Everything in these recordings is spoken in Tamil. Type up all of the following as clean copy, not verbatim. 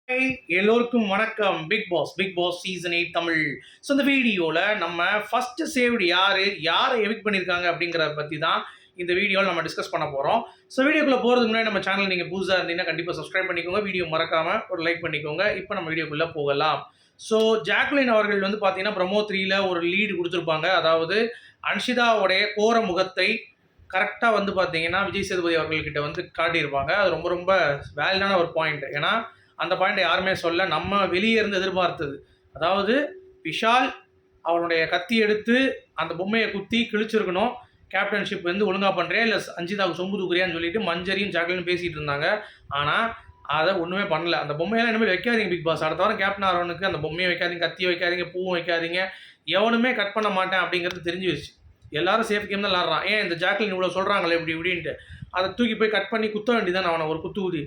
எல்லோருக்கும் வணக்கம். Bigg Boss season 8 Tamil. So இந்த வீடியோவில் நம்ம ஃபர்ஸ்ட் சேவ்டு யாரை எவிக்ட் பண்ணியிருக்காங்க அப்படிங்கிறத பற்றி தான் இந்த வீடியோவில் நம்ம டிஸ்கஸ் பண்ண போகிறோம். ஸோ வீடியோக்குள்ளே போகிறதுக்கு முன்னாடி நம்ம சேனல் நீங்கள் புதுசாக இருந்தீங்கன்னா கண்டிப்பாக சப்ஸ்கிரைப் பண்ணிக்கோங்க. வீடியோ மறக்காமல் ஒரு லைக் பண்ணிக்கோங்க. இப்போ நம்ம வீடியோக்குள்ளே போகலாம். ஸோ ஜாக்லின் அவர்கள் வந்து பார்த்தீங்கன்னா ப்ரமோ 3ல் ஒரு லீடு கொடுத்துருப்பாங்க. அதாவது அன்ஷிதாவுடைய கோர முகத்தை கரெக்டாக வந்து பார்த்தீங்கன்னா விஜய் சேதுபதி அவர்கள்கிட்ட வந்து காட்டியிருப்பாங்க. அது ரொம்ப ரொம்ப வேலிடான ஒரு பாயிண்ட். ஏன்னா அந்த பாயிண்ட் யாருமே சொல்ல, நம்ம வெளியே இருந்து எதிர்பார்த்தது. அதாவது விஷால் அவனுடைய கத்தி எடுத்து அந்த பொம்மையை குத்தி கிழிச்சிருக்கணும். கேப்டன்ஷிப் வந்து ஒழுங்காக பண்ணுறேன் இல்லை அஞ்சிதாவுக்கு சொம்பு தூக்குறியான்னு சொல்லிட்டு மஞ்சரியும் ஜாக்லினும் பேசிகிட்டு இருந்தாங்க. ஆனால் அதை ஒன்றுமே பண்ணல. அந்த பொம்மையெல்லாம் இனிமேல் வைக்காதீங்க பிக் பாஸ். அடுத்த வாரம் கேப்டன் ஆகிறவனுக்கு அந்த பொம்மையை வைக்காதீங்க, கத்தியை வைக்காதீங்க, பூவும் வைக்காதீங்க, எவனுமே கட் பண்ண மாட்டேன் அப்படிங்கிறது தெரிஞ்சு வச்சு எல்லாரும் சேஃப் கேம் தான் விளாட்றான். ஏன் இந்த ஜாக்லின் இவ்வளோ சொல்கிறாங்களே இப்படி இப்படின்ட்டு அதை தூக்கி போய் கட் பண்ணி குத்த வேண்டியதான் அவனை ஒரு குத்து ஊதி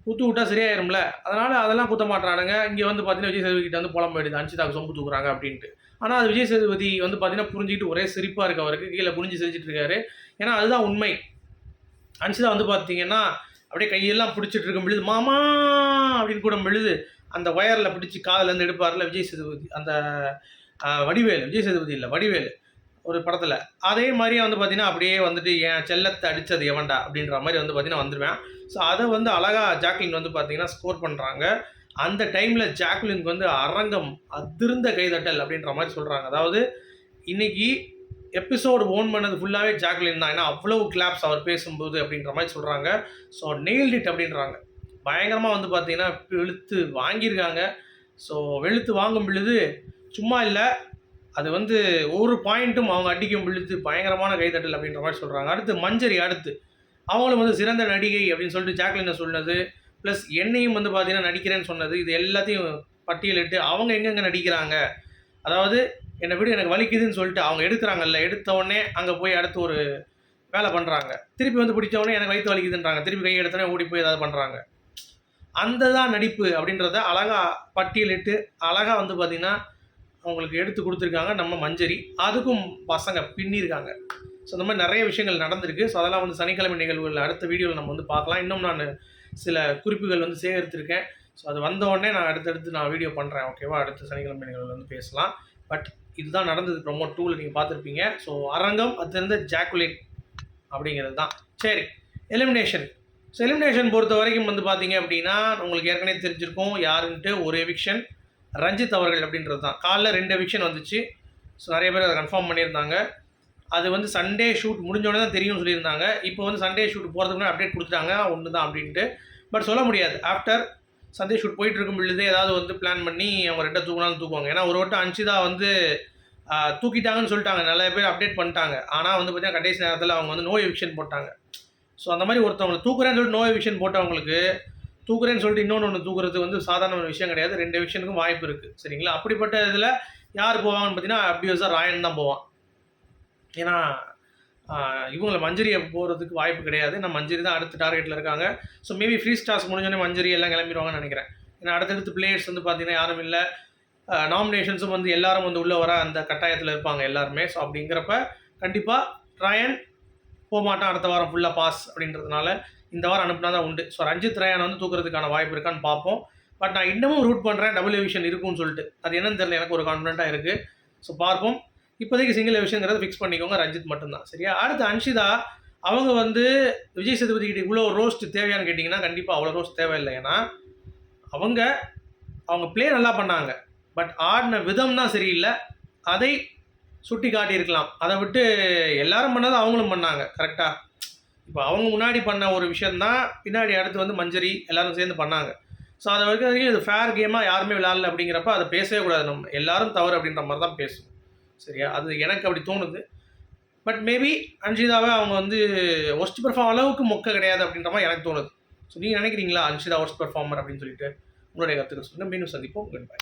குத்து விட்டால் சரியாயிரும்ல. அதனால் அதெல்லாம் குத்த மாட்டானுங்க. இங்கே வந்து பார்த்தீங்கன்னா விஜய் சேதுபதி கிட்ட வந்து புலம்ப வேண்டியது அன்ஷிதாவுக்கு சொம்பு தூக்குறாங்க அப்படின்ட்டு. ஆனால் அது விஜய் சேதுபதி வந்து பார்த்தீங்கன்னா புரிஞ்சுக்கிட்டு ஒரே சிரிப்பாக இருக்குது. அவருக்கு கீழே குனிஞ்சு சிரிச்சிட்டு இருக்காரு. ஏன்னா அதுதான் உண்மை. அன்ஷிதா வந்து பார்த்தீங்கன்னா அப்படியே கையெல்லாம் பிடிச்சிட்டு இருக்கும் பொழுது மாமா அப்படின்னு கூட பொழுது அந்த ஒயரில் பிடிச்சி காதிலேருந்து எடுப்பார்ல விஜய் சேதுபதி, அந்த வடிவேலு, விஜய் சேதுபதி இல்லை வடிவேலு ஒரு படத்தில். அதே மாதிரியே வந்து பார்த்தீங்கன்னா அப்படியே வந்துட்டு என் செல்லத்தை அடித்தது எவன்டா அப்படின்ற மாதிரி வந்து பார்த்தீங்கன்னா வந்துடுவேன். ஸோ அதை வந்து அழகாக ஜாக்லின் வந்து பார்த்தீங்கன்னா ஸ்கோர் பண்ணுறாங்க. அந்த டைமில் ஜாக்லினுக்கு வந்து அரங்கம் அதிர்ந்த கைதட்டல் அப்படின்ற மாதிரி சொல்கிறாங்க. அதாவது இன்றைக்கி எபிசோடு ஓன் பண்ணது ஃபுல்லாகவே ஜாக்லின் தான். ஏன்னா அவ்வளோ கிளாப்ஸ் அவர் பேசும்போது அப்படின்ற மாதிரி சொல்கிறாங்க. ஸோ நெயில்ட் இட் அப்படின்றாங்க. பயங்கரமாக வந்து பார்த்தீங்கன்னா வெளுத்து வாங்கியிருக்காங்க. ஸோ வெளுத்து வாங்கும் பொழுது சும்மா இல்லை, அது வந்து ஒரு பாயிண்ட்டும் அவங்க அடிக்கும் பொழுது பயங்கரமான கைதட்டல் அப்படின்ற மாதிரி சொல்கிறாங்க. அடுத்து மஞ்சரி, அடுத்து அவங்களும் வந்து சிறந்த நடிகை அப்படின்னு சொல்லிட்டு ஜாக்லினை சொன்னது, ப்ளஸ் என்னையும் வந்து பார்த்தீங்கன்னா நடிக்கிறேன்னு சொன்னது, இது எல்லாத்தையும் பட்டியலிட்டு அவங்க எங்கெங்கே நடிக்கிறாங்க, அதாவது என்னை விட எனக்கு வலிக்குதுன்னு சொல்லிட்டு அவங்க எடுக்கிறாங்கல்ல, எடுத்தவொடனே அங்கே போய் அடுத்து ஒரு வேலை பண்ணுறாங்க. திருப்பி வந்து பிடிச்சவொடனே எனக்கு வயிற்று வலிக்குதுன்றாங்க. திருப்பி கை எடுத்தோடனே ஓடி போய் ஏதாவது பண்ணுறாங்க. அந்த தான் நடிப்பு அப்படின்றத அழகாக பட்டியலிட்டு அழகாக வந்து பார்த்திங்கன்னா அவங்களுக்கு எடுத்து கொடுத்துருக்காங்க நம்ம மஞ்சரி. அதுக்கும் பசங்க பின்னிருக்காங்க. ஸோ இந்த மாதிரி நிறைய விஷயங்கள் நடந்திருக்கு. ஸோ அதெல்லாம் வந்து சனிக்கிழமை நிகழ்வுகள் அடுத்த வீடியோவில் நம்ம வந்து பார்க்கலாம். இன்னும் நான் சில குறிப்புகள் வந்து சேகரித்திருக்கேன். ஸோ அது வந்தவுடனே நான் அடுத்தடுத்து வீடியோ பண்ணுறேன். ஓகேவா? அடுத்த சனிக்கிழமை நிகழ்வுகள் வந்து பேசலாம். பட் இதுதான் நடந்தது. ப்ரோமோ 2ல் நீங்கள் பார்த்துருப்பீங்க. ஸோ அரங்கம் அதிலிருந்து ஜாக்குலின் அப்படிங்கிறது தான். சரி, எலிமினேஷன். ஸோ எலிமினேஷன் பொறுத்த வரைக்கும் வந்து பார்த்தீங்க அப்படின்னா உங்களுக்கு ஏற்கனவே தெரிஞ்சிருக்கும் யாருன்ட்டு. ஒரு எவிக்ஷன் ரஞ்சித் அவர்கள் அப்படின்றது தான். காலைல 2 எவிக்ஷன் வந்துச்சு. ஸோ நிறைய பேர் அதை கன்ஃபார்ம் பண்ணியிருந்தாங்க. அது வந்து சண்டே ஷூட் முடிஞ்சோடனே தான் தெரியும்னு சொல்லியிருந்தாங்க. இப்போ வந்து சண்டே ஷூட் போகிறதுக்கு முன்னாடி அப்டேட் கொடுத்துட்டாங்க ஒன்று தான் அப்படின்ட்டு. பட் சொல்ல முடியாது. ஆஃப்டர் சண்டே ஷூட் போயிட்டு இருக்கும் பொழுது ஏதாவது வந்து பிளான் பண்ணி அவங்க 2 தூக்கினாலும் தூக்குவாங்க. ஏன்னா ஒரு வட்டம் அன்ஷிதா வந்து தூக்கிட்டாங்கன்னு சொல்லிட்டாங்க. நிறைய பேர் அப்டேட் பண்ணிட்டாங்க. ஆனால் வந்து பார்த்தீங்கன்னா கடைசி நேரத்தில் அவங்க வந்து நோ எவிக்ஷன் போட்டாங்க. ஸோ அந்த மாதிரி ஒருத்தவங்களை தூக்குறேன்னு சொல்லிட்டு நோ எவிக்ஷன் போட்டவங்களுக்கு தூக்குறேன்னு சொல்லிட்டு இன்னொன்று தூக்குறது வந்து சாதாரண ஒரு விஷயம் கிடையாது. 2 எவிக்ஷனுக்கும் வாய்ப்பு இருக்குது. சரிங்களா? அப்படிப்பட்ட இதில் யார் போவாங்கன்னு பார்த்தீங்கன்னா அப்டியூஸாக ராயன் தான் போவான். ஏன்னா இவங்களை மஞ்சரியை போகிறதுக்கு வாய்ப்பு கிடையாது. நம்ம மஞ்சரி தான் அடுத்த டார்கெட்டில் இருக்காங்க. ஸோ மேபி ஃப்ரீ ஸ்டார்ஸ் முடிஞ்சோடனே மஞ்சரி எல்லாம் கிளம்பிடுவாங்கன்னு நினைக்கிறேன். ஏன்னா அடுத்தடுத்து பிளேயர்ஸ் வந்து பார்த்தீங்கன்னா யாரும் இல்லை. நாமினேஷன்ஸும் வந்து எல்லாரும் வந்து உள்ளே வர அந்த கட்டாயத்தில் இருப்பாங்க எல்லாருமே. ஸோ அப்படிங்கிறப்ப கண்டிப்பாக ராயன் போக மாட்டான் அடுத்த வாரம் ஃபுல்லாக பாஸ் அப்படின்றதுனால இந்த வாரம் அனுப்புனா தான் உண்டு. ஸோ ரஞ்சித் ராயனை வந்து தூக்குறதுக்கான வாய்ப்பு இருக்கான்னு பார்ப்போம். பட் நான் இன்னமும் ரூட் பண்ணுறேன் டபுள் எவிக்ஷன் இருக்கும்னு சொல்லிட்டு. அது என்னன்னு தெரியல, எனக்கு ஒரு கான்ஃபிடென்ட்டாக இருக்குது. ஸோ பார்ப்போம். இப்போதைக்கு சிங்கிள் எவிக்ஷன்ங்கிறத ஃபிக்ஸ் பண்ணிக்கோங்க. ரஞ்சித் மட்டும்தான். சரியா? அடுத்து அன்ஷிதா அவங்க வந்து விஜய் சேதுபதி கிட்ட இவ்வளோ ரோஸ்ட் தேவையான்னு கேட்டிங்கன்னா கண்டிப்பாக அவ்வளோ ரோஸ்ட் தேவையில்லை. ஏன்னா அவங்க ப்ளே நல்லா பண்ணாங்க. பட் ஆடின விதம் தான் சரியில்லை. அதை சுட்டி காட்டியிருக்கலாம். அதை விட்டு எல்லாரும் பண்ணதை அவங்களும் பண்ணாங்க. கரெக்டாக? இப்போ அவங்க முன்னாடி பண்ண ஒரு விஷயந்தான் பின்னாடி அடுத்து வந்து மஞ்சரி எல்லோரும் சேர்ந்து பண்ணாங்க. ஸோ அதை வரைக்கும் இது ஃபேர் கேமாக யாருமே விளையாடல அப்படிங்கிறப்ப அதை பேசவே கூடாது. நம்ம எல்லாரும் தவறு அப்படின்ற மாதிரி தான் பேசணும். சரியா? அது எனக்கு அப்படி தோணுது. பட் மேபி அன்ஷிதாவை அவங்க வந்து ஒஸ்ட் பெர்ஃபார்ம் அளவுக்கு மொக்க கிடையாது அப்படின்ற மாதிரி எனக்கு தோணுது. ஸோ நீங்கள் நினைக்கிறீங்களா அன்ஷிதா ஒஸ்ட் பெர்ஃபார்மர் அப்படின்னு சொல்லிட்டு? உங்களுடைய கருத்துக்கள் சொல்லுங்கள். மீண்டும் சந்திப்போம். Good bye.